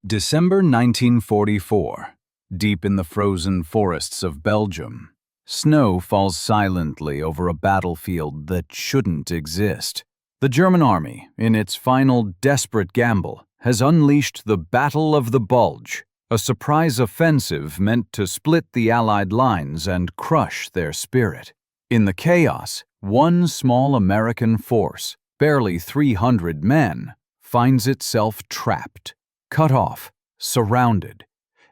December 1944. Deep in the frozen forests of Belgium, snow falls silently over a battlefield that shouldn't exist. The German army, in its final desperate gamble, has unleashed the Battle of the Bulge, a surprise offensive meant to split the Allied lines and crush their spirit. In the chaos, one small American force, barely 300 men, finds itself trapped, cut off, surrounded,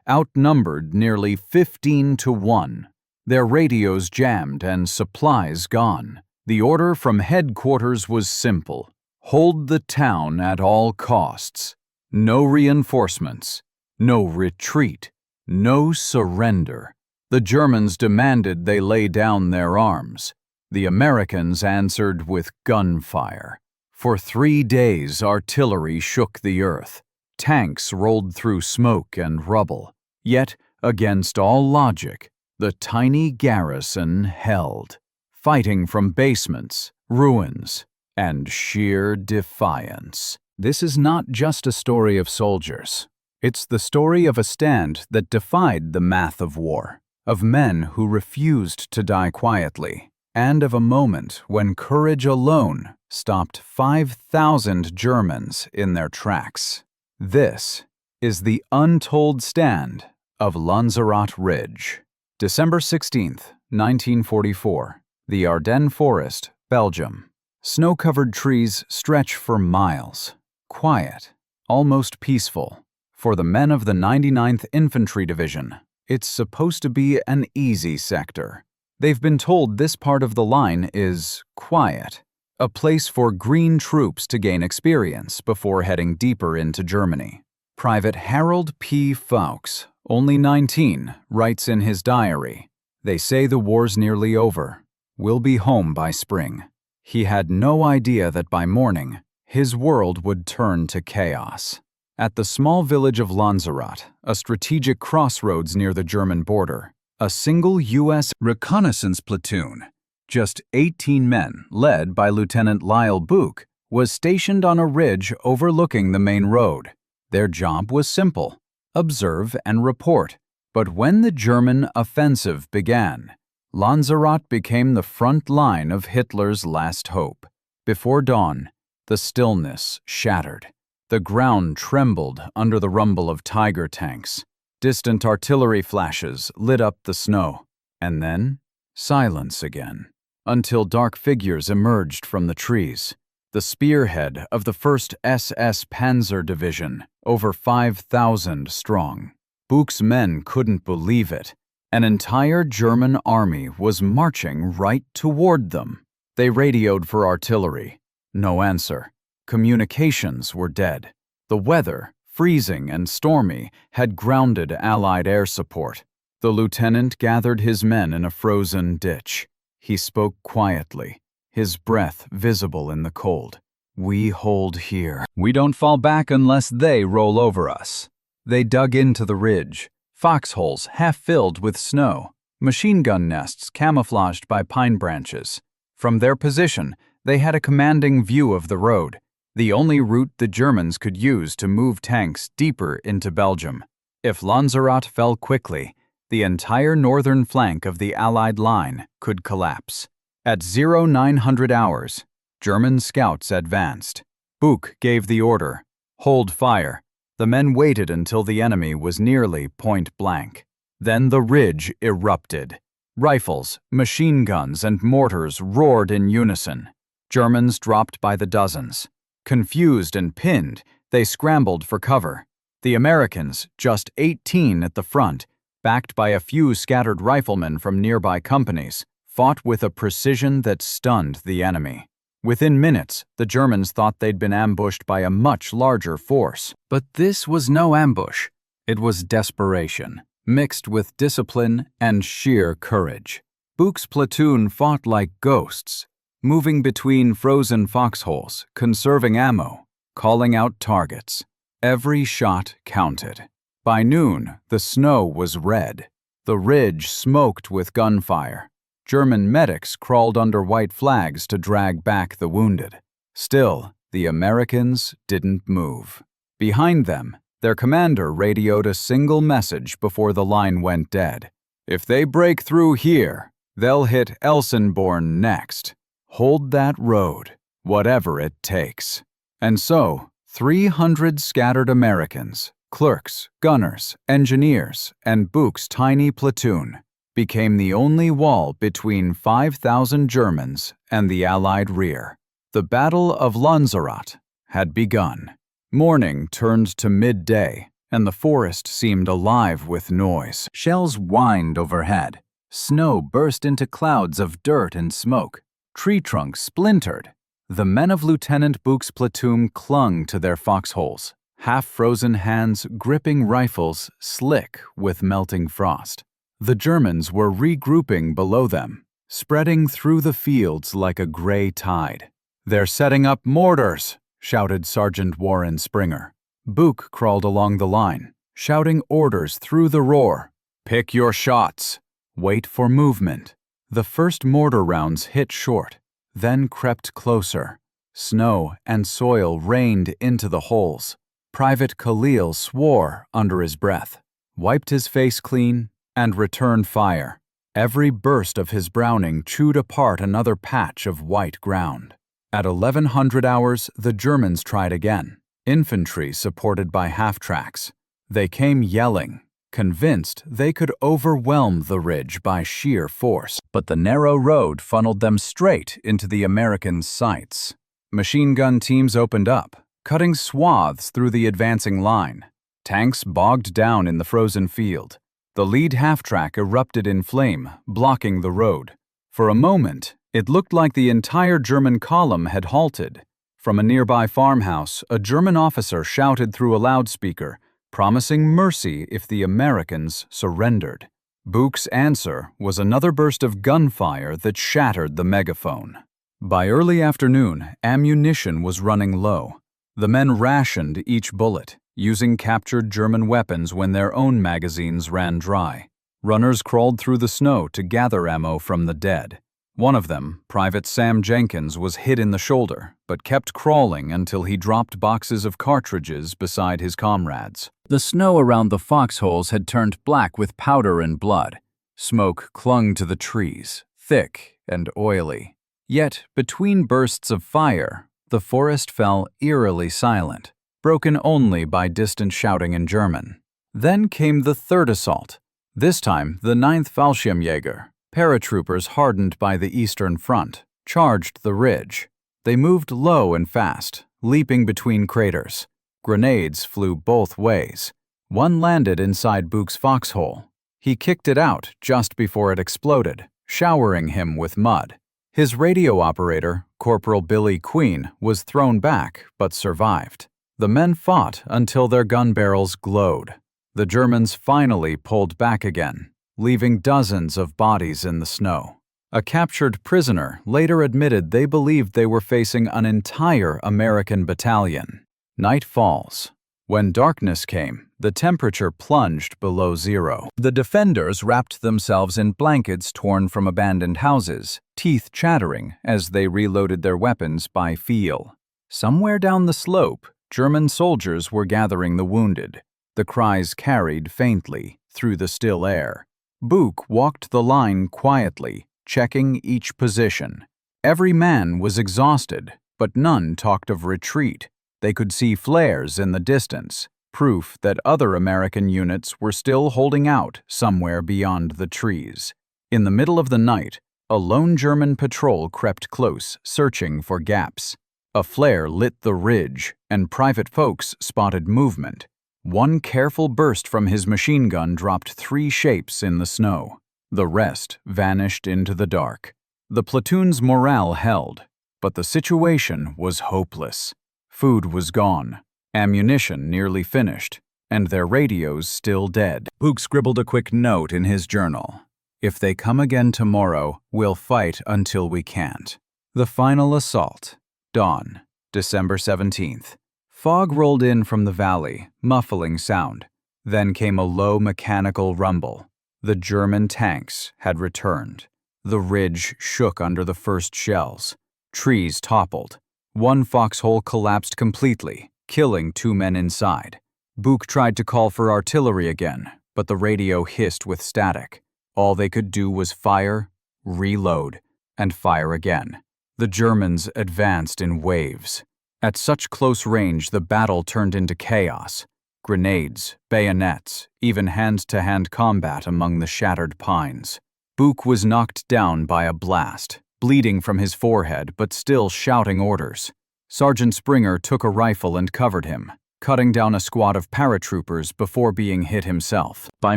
outnumbered nearly 15-1. Their radios jammed and supplies gone. The order from headquarters was simple: hold the town at all costs. No reinforcements, no retreat, no surrender. The Germans demanded they lay down their arms. The Americans answered with gunfire. For 3 days, artillery shook the earth. Tanks rolled through smoke and rubble. Yet, against all logic, the tiny garrison held, fighting from basements, ruins, and sheer defiance. This is not just a story of soldiers. It's the story of a stand that defied the math of war, of men who refused to die quietly, and of a moment when courage alone stopped 5,000 Germans in their tracks. This is the untold stand of Lanzerath Ridge. December 16, 1944. The Ardennes Forest, Belgium. Snow-covered trees stretch for miles. Quiet, almost peaceful. For the men of the 99th Infantry Division, it's supposed to be an easy sector. They've been told this part of the line is quiet, a place for green troops to gain experience before heading deeper into Germany. Private Harold P. Fowkes, only 19, writes in his diary, "They say the war's nearly over. We'll be home by spring." He had no idea that by morning, his world would turn to chaos. At the small village of Lanzerath, a strategic crossroads near the German border, a single U.S. reconnaissance platoon, just 18 men, led by Lieutenant Lyle Bouck, was stationed on a ridge overlooking the main road. Their job was simple: observe and report. But when the German offensive began, Lanzerath became the front line of Hitler's last hope. Before dawn, the stillness shattered. The ground trembled under the rumble of Tiger tanks. Distant artillery flashes lit up the snow. And then, silence again, until dark figures emerged from the trees. The spearhead of the 1st SS Panzer Division, over 5,000 strong. Bouck's men couldn't believe it. An entire German army was marching right toward them. They radioed for artillery. No answer. Communications were dead. The weather, freezing and stormy, had grounded Allied air support. The lieutenant gathered his men in a frozen ditch. He spoke quietly, his breath visible in the cold. "We hold here. We don't fall back unless they roll over us." They dug into the ridge, foxholes half filled with snow, machine gun nests camouflaged by pine branches. From their position, they had a commanding view of the road, the only route the Germans could use to move tanks deeper into Belgium. If Lanzerath fell quickly, the entire northern flank of the Allied line could collapse. At 0900 hours, German scouts advanced. Bouck gave the order: hold fire. The men waited until the enemy was nearly point blank. Then the ridge erupted. Rifles, machine guns, and mortars roared in unison. Germans dropped by the dozens. Confused and pinned, they scrambled for cover. The Americans, just 18 at the front, backed by a few scattered riflemen from nearby companies, fought with a precision that stunned the enemy. Within minutes, the Germans thought they'd been ambushed by a much larger force. But this was no ambush. It was desperation, mixed with discipline and sheer courage. Bouck's platoon fought like ghosts, moving between frozen foxholes, conserving ammo, calling out targets. Every shot counted. By noon, the snow was red. The ridge smoked with gunfire. German medics crawled under white flags to drag back the wounded. Still, the Americans didn't move. Behind them, Their commander radioed a single message before the line went dead. If they break through here, they'll hit Elsenborn next. Hold that road, whatever it takes. And so, 300 scattered Americans, clerks, gunners, engineers, and Bouck's tiny platoon became the only wall between 5,000 Germans and the Allied rear. The Battle of Lanzerath had begun. Morning turned to midday, and the forest seemed alive with noise. Shells whined overhead. Snow burst into clouds of dirt and smoke. Tree trunks splintered. The men of Lieutenant Bouck's platoon clung to their foxholes, half-frozen hands gripping rifles slick with melting frost. The Germans were regrouping below them, spreading through the fields like a gray tide. "They're setting up mortars," shouted Sergeant Warren Springer. Bouck crawled along the line, shouting orders through the roar. "Pick your shots. Wait for movement." The first mortar rounds hit short, then crept closer. Snow and soil rained into the holes. Private Khalil swore under his breath, wiped his face clean, and returned fire. Every burst of his Browning chewed apart another patch of white ground. At 1100 hours, the Germans tried again, infantry supported by half-tracks. They came yelling, convinced they could overwhelm the ridge by sheer force. But the narrow road funneled them straight into the Americans' sights. Machine gun teams opened up, cutting swaths through the advancing line. Tanks bogged down in the frozen field. The lead half-track erupted in flame, blocking the road. For a moment, it looked like the entire German column had halted. From a nearby farmhouse, a German officer shouted through a loudspeaker, promising mercy if the Americans surrendered. Bouck's answer was another burst of gunfire that shattered the megaphone. By early afternoon, ammunition was running low. The men rationed each bullet, using captured German weapons when their own magazines ran dry. Runners crawled through the snow to gather ammo from the dead. One of them, Private Sam Jenkins, was hit in the shoulder, but kept crawling until he dropped boxes of cartridges beside his comrades. The snow around the foxholes had turned black with powder and blood. Smoke clung to the trees, thick and oily. Yet, between bursts of fire, the forest fell eerily silent, broken only by distant shouting in German. Then came the third assault. This time, the 9th Fallschirmjäger, paratroopers hardened by the Eastern Front, charged the ridge. They moved low and fast, leaping between craters. Grenades flew both ways. One landed inside Bouck's foxhole. He kicked it out just before it exploded, showering him with mud. His radio operator, Corporal Billy Queen, was thrown back but survived. The men fought until their gun barrels glowed. The Germans finally pulled back again, leaving dozens of bodies in the snow. A captured prisoner later admitted they believed they were facing an entire American battalion. Night falls. When darkness came, the temperature plunged below zero. The defenders wrapped themselves in blankets torn from abandoned houses, teeth chattering as they reloaded their weapons by feel. Somewhere down the slope, German soldiers were gathering the wounded. The cries carried faintly through the still air. Bouck walked the line quietly, checking each position. Every man was exhausted, but none talked of retreat. They could see flares in the distance, proof that other American units were still holding out somewhere beyond the trees. In the middle of the night, a lone German patrol crept close, searching for gaps. A flare lit the ridge, and Private Folks spotted movement. One careful burst from his machine gun dropped 3 shapes in the snow. The rest vanished into the dark. The platoon's morale held, but the situation was hopeless. Food was gone, ammunition nearly finished, and their radios still dead. Bouck scribbled a quick note in his journal. "If they come again tomorrow, we'll fight until we can't." The final assault. Dawn, December 17th. Fog rolled in from the valley, muffling sound. Then came a low mechanical rumble. The German tanks had returned. The ridge shook under the first shells. Trees toppled. One foxhole collapsed completely, killing 2 men inside. Bouck tried to call for artillery again, but the radio hissed with static. All they could do was fire, reload, and fire again. The Germans advanced in waves. At such close range, the battle turned into chaos. Grenades, bayonets, even hand-to-hand combat among the shattered pines. Bouck was knocked down by a blast, bleeding from his forehead but still shouting orders. Sergeant Springer took a rifle and covered him, cutting down a squad of paratroopers before being hit himself. By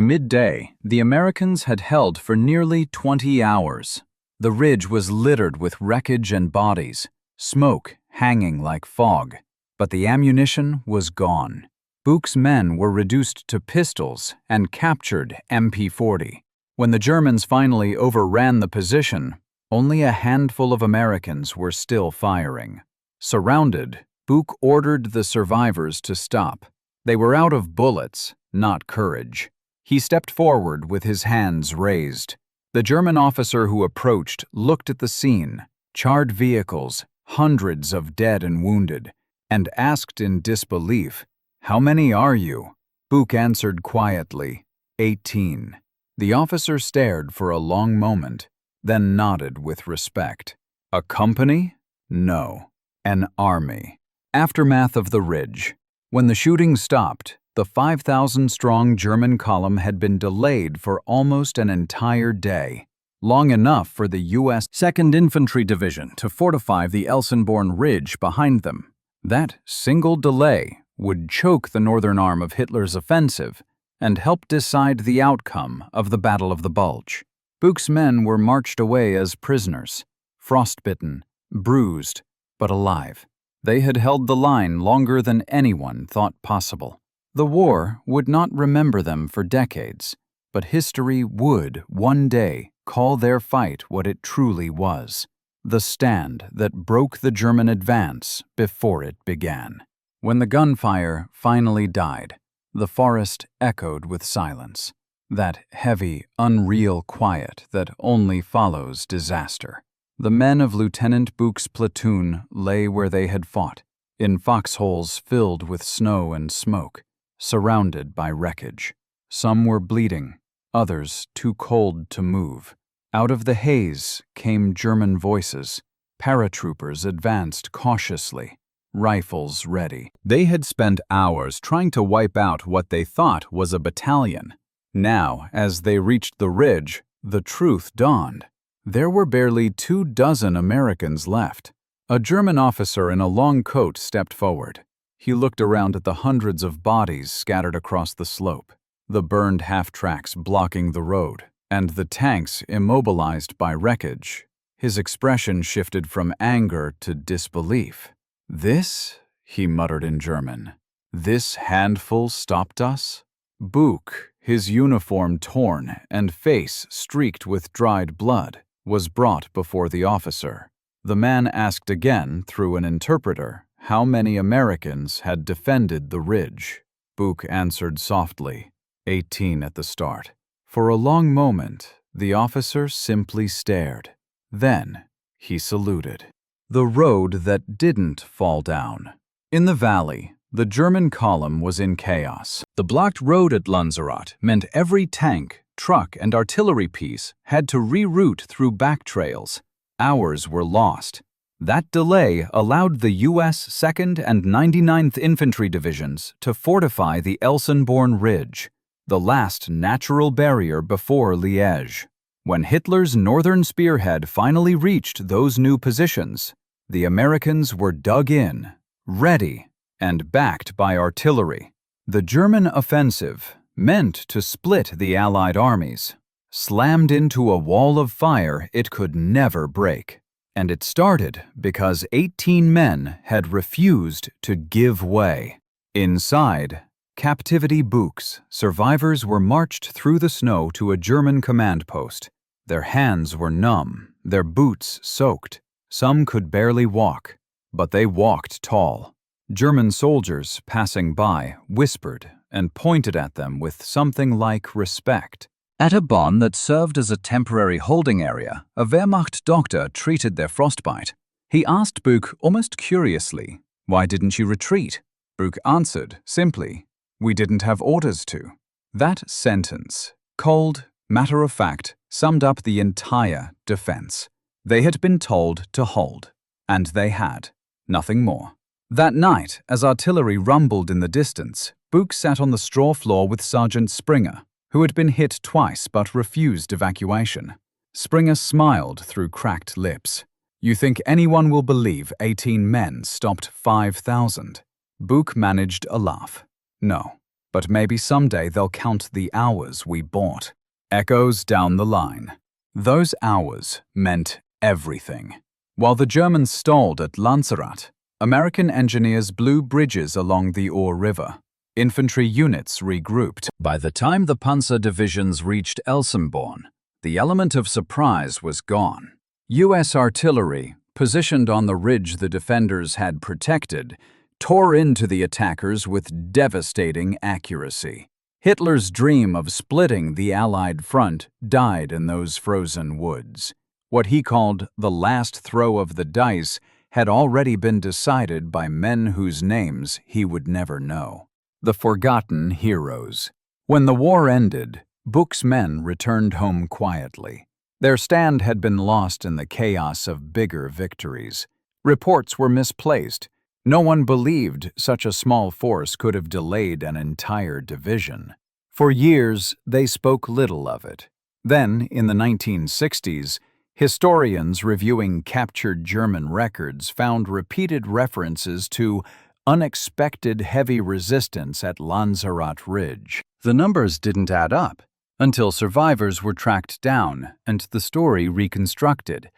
midday, the Americans had held for nearly 20 hours. The ridge was littered with wreckage and bodies, smoke hanging like fog, but the ammunition was gone. Bouck's men were reduced to pistols and captured MP-40. When the Germans finally overran the position, only a handful of Americans were still firing. Surrounded, Bouck ordered the survivors to stop. They were out of bullets, not courage. He stepped forward with his hands raised. The German officer who approached looked at the scene, charred vehicles, hundreds of dead and wounded, and asked in disbelief, "How many are you?" Bouck answered quietly, 18. The officer stared for a long moment, then nodded with respect. A company? No. An army. Aftermath of the Ridge. When the shooting stopped, the 5,000-strong German column had been delayed for almost an entire day, long enough for the U.S. 2nd Infantry Division to fortify the Elsenborn Ridge behind them. That single delay would choke the northern arm of Hitler's offensive and help decide the outcome of the Battle of the Bulge. Bouck's men were marched away as prisoners, frostbitten, bruised, but alive. They had held the line longer than anyone thought possible. The war would not remember them for decades, but history would one day call their fight what it truly was, the stand that broke the German advance before it began. When the gunfire finally died, the forest echoed with silence, that heavy, unreal quiet that only follows disaster. The men of Lieutenant Bouck's platoon lay where they had fought, in foxholes filled with snow and smoke, surrounded by wreckage. Some were bleeding, others too cold to move. Out of the haze came German voices. Paratroopers advanced cautiously, rifles ready. They had spent hours trying to wipe out what they thought was a battalion. Now, as they reached the ridge, the truth dawned. There were barely 24 Americans left. A German officer in a long coat stepped forward. He looked around at the hundreds of bodies scattered across the slope, the burned half-tracks blocking the road, and the tanks immobilized by wreckage. His expression shifted from anger to disbelief. "This," he muttered in German, "this handful stopped us?" Bouck, his uniform torn and face streaked with dried blood, was brought before the officer. The man asked again, through an interpreter, how many Americans had defended the ridge. Bouck answered softly, 18 at the start. For a long moment, the officer simply stared. Then, he saluted. The road that didn't fall down. In the valley, the German column was in chaos. The blocked road at Lanzerath meant every tank, truck, and artillery piece had to reroute through back trails. Hours were lost. That delay allowed the U.S. 2nd and 99th Infantry Divisions to fortify the Elsenborn Ridge, the last natural barrier before Liège. When Hitler's northern spearhead finally reached those new positions, the Americans were dug in, ready, and backed by artillery. The German offensive, meant to split the Allied armies, slammed into a wall of fire it could never break. And it started because 18 men had refused to give way. Inside Captivity Bouck's, survivors were marched through the snow to a German command post. Their hands were numb, their boots soaked. Some could barely walk, but they walked tall. German soldiers passing by whispered and pointed at them with something like respect. At a barn that served as a temporary holding area, a Wehrmacht doctor treated their frostbite. He asked Bouck almost curiously, "Why didn't you retreat?" Bouck answered simply, We didn't have orders to. That sentence, cold, matter-of-fact, summed up the entire defense. They had been told to hold, and they had. Nothing more. That night, as artillery rumbled in the distance, Bouck sat on the straw floor with Sergeant Springer, who had been hit twice but refused evacuation. Springer smiled through cracked lips. You think anyone will believe 18 men stopped 5,000? Bouck managed a laugh. No, but maybe someday they'll count the hours we bought. Echoes down the line. Those hours meant everything. While the Germans stalled at Lanzerath, American engineers blew bridges along the Our River. Infantry units regrouped. By the time the Panzer Divisions reached Elsenborn, the element of surprise was gone. U.S. artillery, positioned on the ridge the defenders had protected, tore into the attackers with devastating accuracy. Hitler's dream of splitting the Allied front died in those frozen woods. What he called the last throw of the dice had already been decided by men whose names he would never know. The forgotten heroes. When the war ended, Bouck's men returned home quietly. Their stand had been lost in the chaos of bigger victories. Reports were misplaced. No one believed such a small force could have delayed an entire division. For years, they spoke little of it. Then, in the 1960s, historians reviewing captured German records found repeated references to unexpected heavy resistance at Lanzerath Ridge. The numbers didn't add up until survivors were tracked down and the story reconstructed.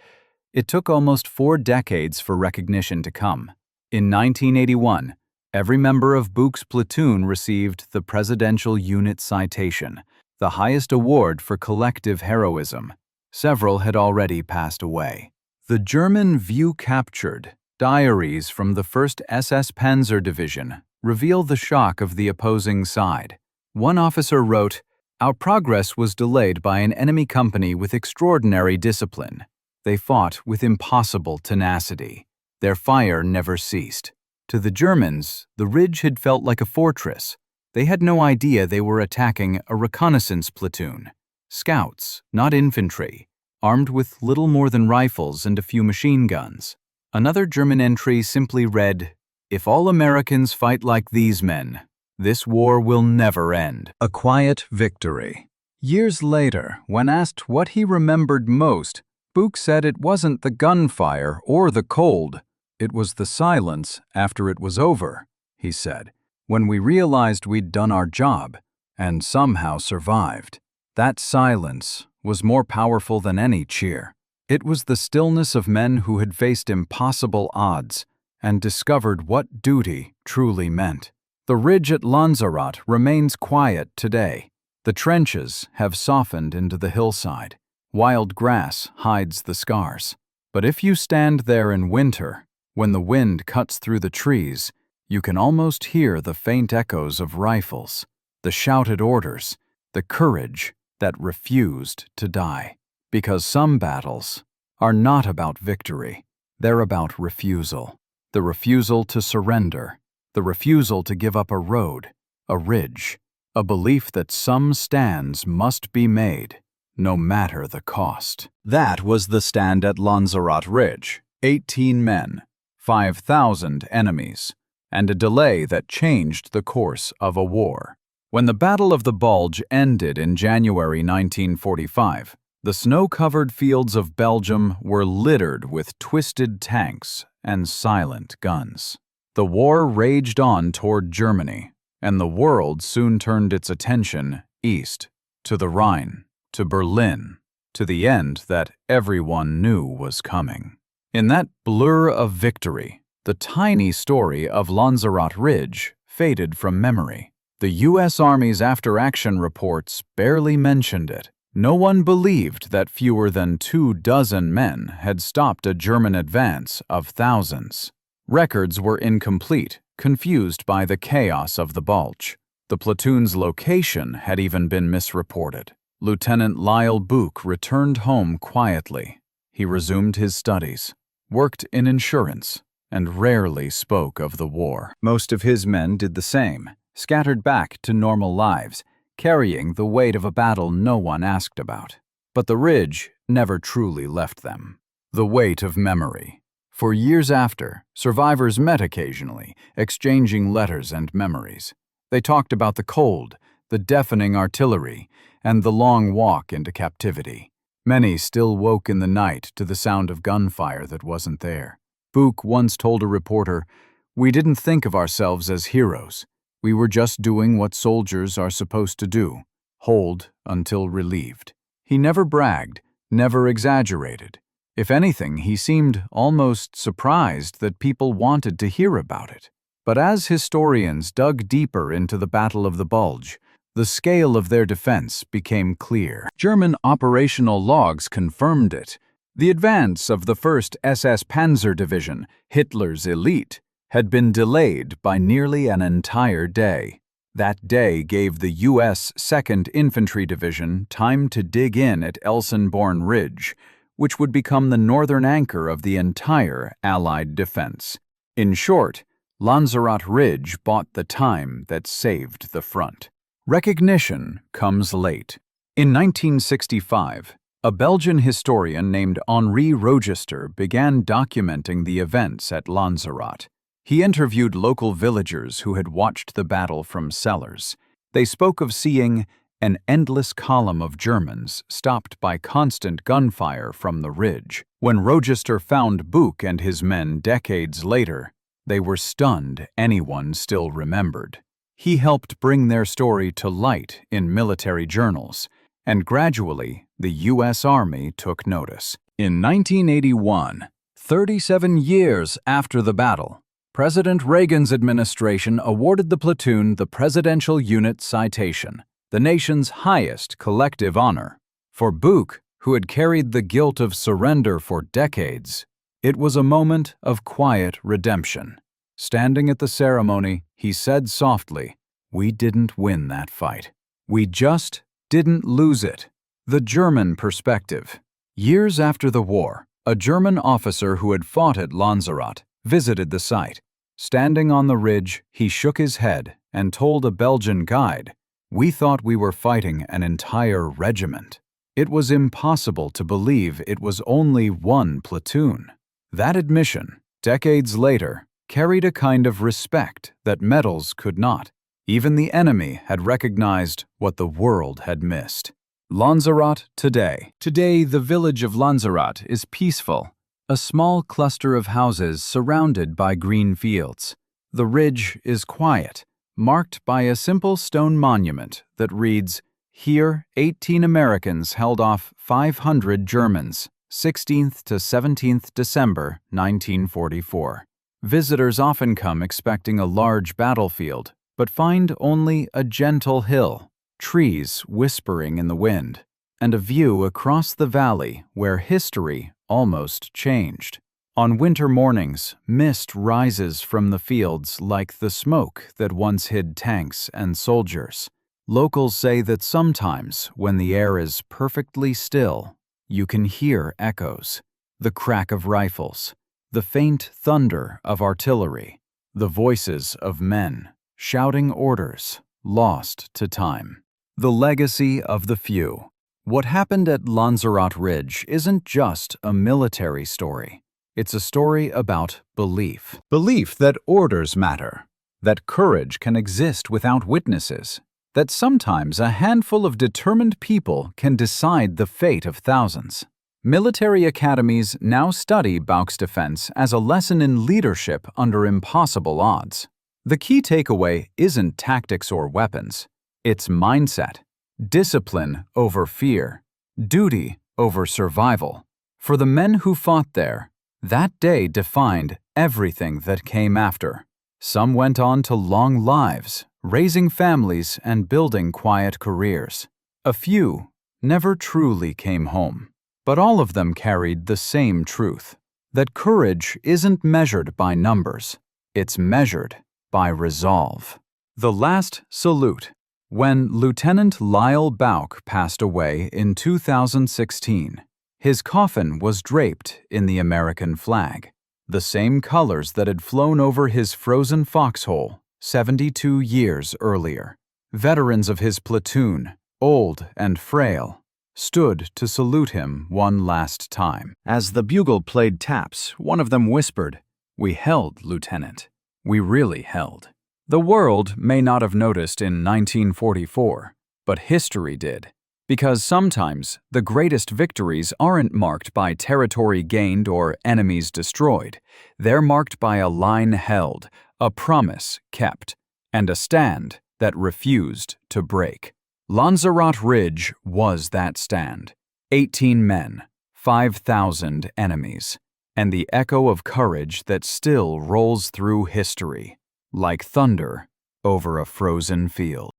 It took almost 4 decades for recognition to come. In 1981, every member of Bouck's platoon received the Presidential Unit Citation, the highest award for collective heroism. Several had already passed away. The German View Captured diaries from the 1st SS Panzer Division reveal the shock of the opposing side. One officer wrote, "Our progress was delayed by an enemy company with extraordinary discipline. They fought with impossible tenacity. Their fire never ceased. To the Germans, the ridge had felt like a fortress. They had no idea they were attacking a reconnaissance platoon. Scouts, not infantry, armed with little more than rifles and a few machine guns." Another German entry simply read, "If all Americans fight like these men, this war will never end." A quiet victory. Years later, when asked what he remembered most, Bouck said it wasn't the gunfire or the cold. It was the silence after it was over, he said, when we realized we'd done our job and somehow survived. That silence was more powerful than any cheer. It was the stillness of men who had faced impossible odds and discovered what duty truly meant. The ridge at Lanzerath remains quiet today. The trenches have softened into the hillside. Wild grass hides the scars. But if you stand there in winter, when the wind cuts through the trees, you can almost hear the faint echoes of rifles, the shouted orders, the courage that refused to die. Because some battles are not about victory, they're about refusal. The refusal to surrender, the refusal to give up a road, a ridge, a belief that some stands must be made, no matter the cost. That was the stand at Lanzerath Ridge. 18 men, 5,000 enemies, and a delay that changed the course of a war. When the Battle of the Bulge ended in January 1945, the snow-covered fields of Belgium were littered with twisted tanks and silent guns. The war raged on toward Germany, and the world soon turned its attention east, to the Rhine, to Berlin, to the end that everyone knew was coming. In that blur of victory, the tiny story of Lanzerath Ridge faded from memory. The U.S. Army's after-action reports barely mentioned it. No one believed that fewer than 24 men had stopped a German advance of thousands. Records were incomplete, confused by the chaos of the Bulge. The platoon's location had even been misreported. Lieutenant Lyle Bouck returned home quietly. He resumed his studies, worked in insurance, and rarely spoke of the war. Most of his men did the same. scattered back to normal lives, carrying the weight of a battle no one asked about. But the ridge never truly left them. The weight of memory. For years after, survivors met occasionally, exchanging letters and memories. They talked about the cold, the deafening artillery, and the long walk into captivity. Many still woke in the night to the sound of gunfire that wasn't there. Bouck once told a reporter, "We didn't think of ourselves as heroes. We were just doing what soldiers are supposed to do, hold until relieved." He never bragged, never exaggerated. If anything, he seemed almost surprised that people wanted to hear about it. But as historians dug deeper into the Battle of the Bulge, the scale of their defense became clear. German operational logs confirmed it. The advance of the 1st SS Panzer Division, Hitler's elite, had been delayed by nearly an entire day. That day gave the U.S. 2nd Infantry Division time to dig in at Lanzerath Ridge, which would become the northern anchor of the entire Allied defense. In short, Lanzerath Ridge bought the time that saved the front. Recognition comes late. In 1965, a Belgian historian named Henri Rogister began documenting the events at Lanzerath. He interviewed local villagers who had watched the battle from cellars. They spoke of seeing an endless column of Germans stopped by constant gunfire from the ridge. When Rogister found Bouck and his men decades later, they were stunned anyone still remembered. He helped bring their story to light in military journals, and gradually the U.S. Army took notice. In 1981, 37 years after the battle, President Reagan's administration awarded the platoon the Presidential Unit Citation, the nation's highest collective honor. For Bouck, who had carried the guilt of surrender for decades, it was a moment of quiet redemption. Standing at the ceremony, he said softly, "We didn't win that fight. We just didn't lose it." The German perspective. Years after the war, a German officer who had fought at Lanzerath visited the site. Standing on the ridge, he shook his head and told a Belgian guide, "We thought we were fighting an entire regiment." It was impossible to believe it was only one platoon. That admission, decades later, carried a kind of respect that medals could not. Even the enemy had recognized what the world had missed. Lanzerath today. Today, the village of Lanzerath is peaceful, a small cluster of houses surrounded by green fields. The ridge is quiet, marked by a simple stone monument that reads, "Here, 18 Americans held off 500 Germans, 16th to 17th December 1944. Visitors often come expecting a large battlefield, but find only a gentle hill, trees whispering in the wind, and a view across the valley where history almost changed. On winter mornings, mist rises from the fields like the smoke that once hid tanks and soldiers. Locals say that sometimes, when the air is perfectly still, you can hear echoes, the crack of rifles, the faint thunder of artillery, the voices of men shouting orders, lost to time. The legacy of the few. What happened at Lanzerath Ridge isn't just a military story. It's a story about belief. Belief that orders matter, that courage can exist without witnesses, that sometimes a handful of determined people can decide the fate of thousands. Military academies now study Bouck's defense as a lesson in leadership under impossible odds. The key takeaway isn't tactics or weapons. It's mindset. Discipline over fear. Duty over survival. For the men who fought there, that day defined everything that came after. Some went on to long lives, raising families and building quiet careers. A few never truly came home. But all of them carried the same truth, that courage isn't measured by numbers. It's measured by resolve. The last salute. When Lieutenant Lyle Bouck passed away in 2016, his coffin was draped in the American flag, the same colors that had flown over his frozen foxhole 72 years earlier. Veterans of his platoon, old and frail, stood to salute him one last time. As the bugle played taps, one of them whispered, "We held, Lieutenant. We really held." The world may not have noticed in 1944, but history did. Because sometimes the greatest victories aren't marked by territory gained or enemies destroyed. They're marked by a line held, a promise kept, and a stand that refused to break. Lanzerath Ridge was that stand. 18 men, 5,000 enemies, and the echo of courage that still rolls through history, like thunder over a frozen field.